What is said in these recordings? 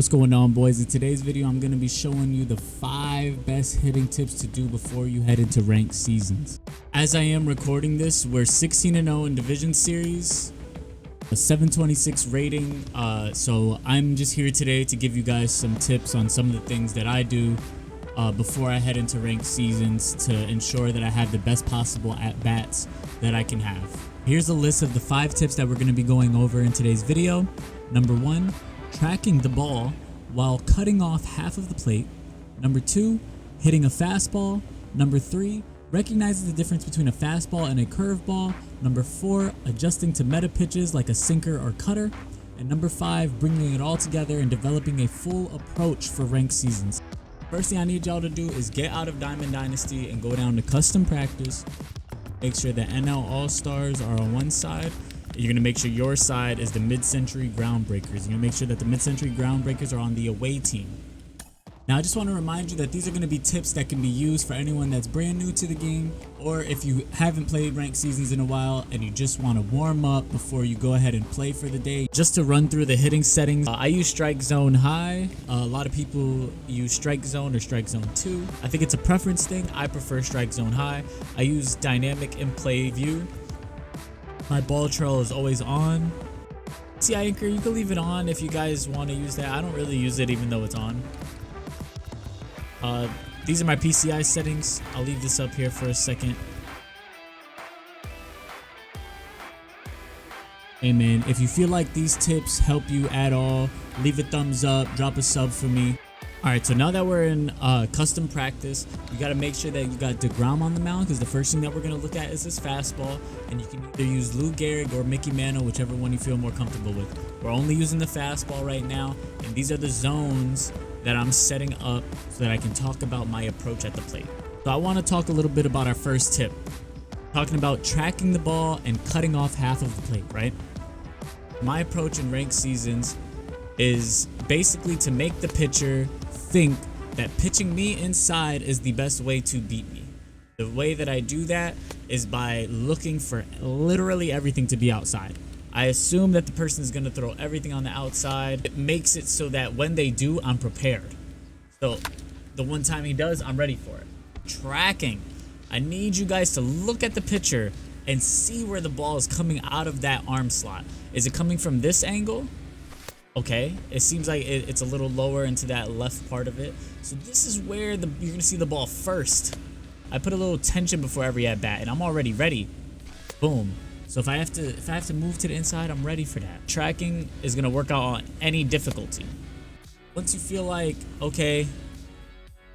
What's going on, boys? In today's video, I'm going to be showing you the 5 best hitting tips to do before you head into ranked seasons. As I am recording this, we're 16-0 in Division Series, a 726 rating, so I'm just here today to give you guys some tips on some of the things that I do before I head into ranked seasons to ensure that I have the best possible at-bats that I can have. Here's a list of the 5 tips that we're going to be going over in today's video. Number 1, tracking the ball while cutting off half of the plate. Number 2, hitting a fastball. Number 3, recognizing the difference between a fastball and a curveball. Number 4, adjusting to meta pitches like a sinker or cutter. And number 5, bringing it all together and developing a full approach for ranked seasons. First thing I need y'all to do is get out of Diamond Dynasty and go down to custom practice. Make sure the NL All-Stars are on one side. You're going to make sure your side is the mid-century groundbreakers. You're going to make sure that the mid-century groundbreakers are on the away team. Now, I just want to remind you that these are going to be tips that can be used for anyone that's brand new to the game, or if you haven't played ranked seasons in a while and you just want to warm up before you go ahead and play for the day. Just to run through the hitting settings, I use strike zone high. A lot of people use strike zone or strike zone 2. I think it's a preference thing. I prefer strike zone high. I use dynamic in play view. My ball trail is always on. See, anchor, you can leave it on if you guys want to use that. I don't really use it even though it's on. These are my PCI settings. I'll leave this up here for a second. Hey man, if you feel like these tips help you at all, leave a thumbs up, drop a sub for me. Alright, so now that we're in custom practice, you got to make sure that you got DeGrom on the mound, because the first thing that we're going to look at is his fastball, and you can either use Lou Gehrig or Mickey Mantle, whichever one you feel more comfortable with. We're only using the fastball right now, and these are the zones that I'm setting up so that I can talk about my approach at the plate. So I want to talk a little bit about our first tip, talking about tracking the ball and cutting off half of the plate, right? My approach in ranked seasons is basically to make the pitcher think that pitching me inside is the best way to beat me. The way that I do that is by looking for literally everything to be outside. I assume that the person is going to throw everything on the outside. It makes it so that when they do, I'm prepared. So the one time he does, I'm ready for it. Tracking. I need you guys to look at the pitcher and see where the ball is coming out of that arm slot. Is it coming from this angle? Okay, it seems like it's a little lower into that left part of it. So this is where you're gonna see the ball first. I put a little tension before every at bat, and I'm already ready. Boom. So if I have to move to the inside, I'm ready for that. Tracking is gonna work out on any difficulty. Once you feel like, okay,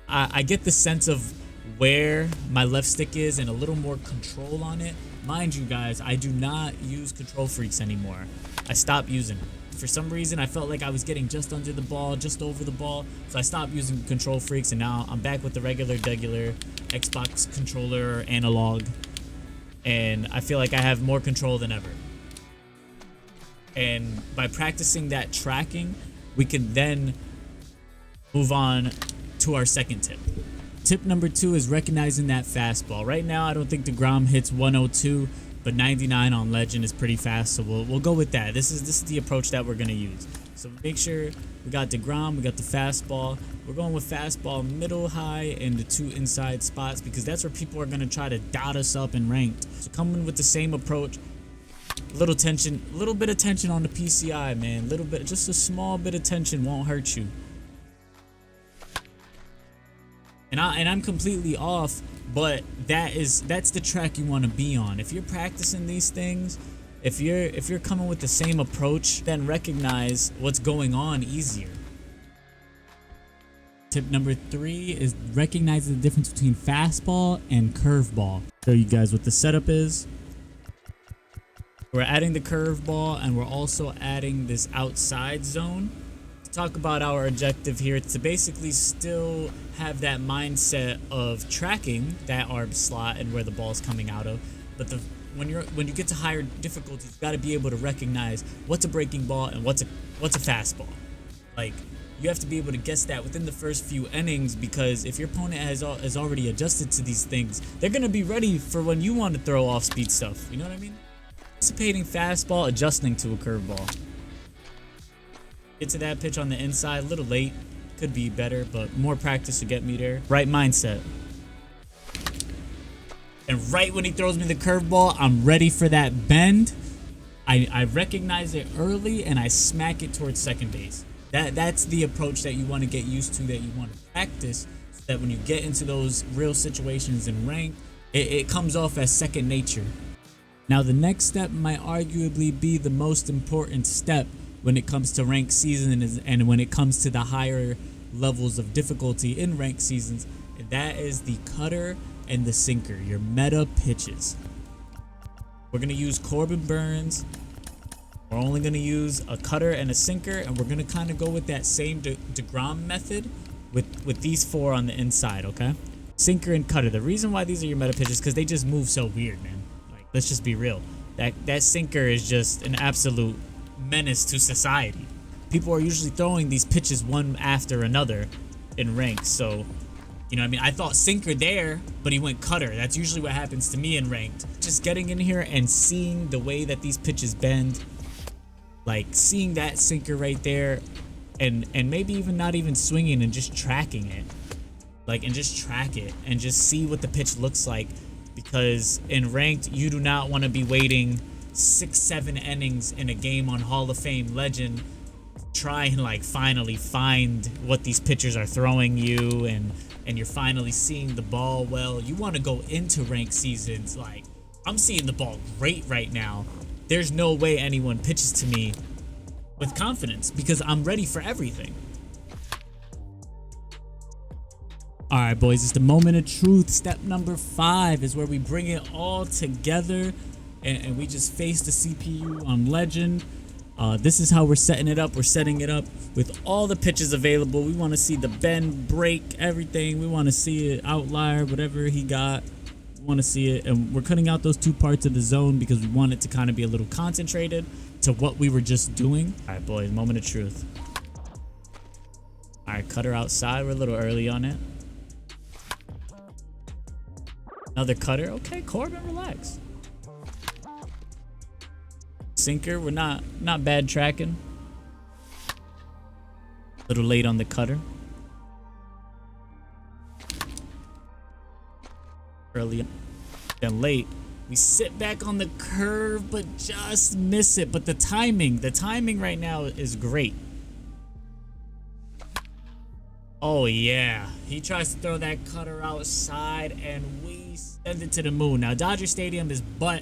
I get the sense of where my left stick is and a little more control on it. Mind you guys, I do not use control freaks anymore. I stopped using them. For some reason, I felt like I was getting just under the ball, just over the ball, so I stopped using control freaks, and now I'm back with the regular Xbox controller or analog, and I feel like I have more control than ever. And by practicing that tracking, we can then move on to our second tip. Tip number 2 is recognizing that fastball. Right now, I don't think DeGrom hits 102. But 99 on Legend is pretty fast, so we'll go with that. This is the approach that we're gonna use. So make sure we got DeGrom, we got the fastball. We're going with fastball middle, high, and the 2 inside spots, because that's where people are gonna try to dot us up in ranked. So coming with the same approach, little tension, a little bit of tension on the PCI, man. Little bit, just a small bit of tension won't hurt you. And I'm completely off, but that's the track you want to be on. If you're practicing these things, if you're coming with the same approach, then recognize what's going on easier. Tip number 3 is recognize the difference between fastball and curveball. Show you guys what the setup is. We're adding the curveball, and we're also adding this outside zone. Talk about our objective here. It's to basically still have that mindset of tracking that arm slot and where the ball's coming out of, but when you get to higher difficulties, you got to be able to recognize what's a breaking ball and what's a fastball. Like, you have to be able to guess that within the first few innings, because if your opponent has already adjusted to these things, they're gonna be ready for when you want to throw off speed stuff. You know what I mean? Anticipating fastball, adjusting to a curveball. Get to that pitch on the inside, a little late. Could be better, but more practice to get me there. Right mindset. And right when he throws me the curveball, I'm ready for that bend. I recognize it early and I smack it towards second base. That's the approach that you want to get used to, that you want to practice, so that when you get into those real situations in rank, it comes off as second nature. Now the next step might arguably be the most important step when it comes to ranked season and when it comes to the higher levels of difficulty in ranked seasons, and that is the cutter and the sinker, your meta pitches. We're going to use Corbin Burns. We're only going to use a cutter and a sinker, and we're going to kind of go with that same DeGrom method with these four on the inside, okay? Sinker and cutter. The reason why these are your meta pitches is because they just move so weird, man. Like, let's just be real. That sinker is just an absolute menace to society. People are usually throwing these pitches one after another in ranks, so you know what I mean? I thought sinker there, but he went cutter. That's usually what happens to me in ranked. Just getting in here and seeing the way that these pitches bend, like seeing that sinker right there, and maybe even not even swinging and just tracking it, and just track it and just see what the pitch looks like, because in ranked you do not want to be waiting 6-7 innings in a game on Hall of Fame legend, try and like finally find what these pitchers are throwing you, and you're finally seeing the ball well. You want to go into ranked seasons like, I'm seeing the ball great right now. There's no way anyone pitches to me with confidence because I'm ready for everything. All right, boys, it's the moment of truth. Step number 5 is where we bring it all together and we just face the CPU on legend. This is how we're setting it up. We're setting it up with all the pitches available. We want to see the bend, break, everything. We want to see it, outlier, whatever he got. We want to see it. And we're cutting out those 2 parts of the zone because we want it to kind of be a little concentrated to what we were just doing. All right, boys, moment of truth. All right, cutter outside. We're a little early on it. Another cutter. Okay, Corbin, relax. Sinker, we're not bad tracking. A little late on the cutter. Early, then late. We sit back on the curve, but just miss it. But the timing right now is great. Oh yeah, he tries to throw that cutter outside, and we send it to the moon. Now Dodger Stadium is butt.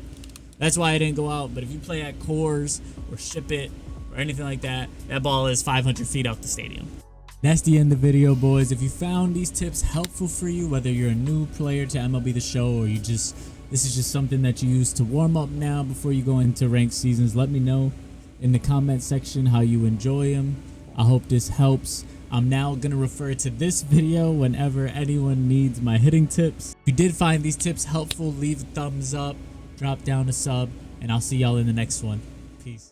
That's why I didn't go out, but if you play at Coors or Ship It or anything like that, that ball is 500 feet off the stadium. That's the end of the video, boys. If you found these tips helpful for you, whether you're a new player to MLB The Show or this is just something that you use to warm up now before you go into ranked seasons, let me know in the comment section how you enjoy them. I hope this helps. I'm now going to refer to this video whenever anyone needs my hitting tips. If you did find these tips helpful, leave a thumbs up. Drop down a sub, and I'll see y'all in the next one. Peace.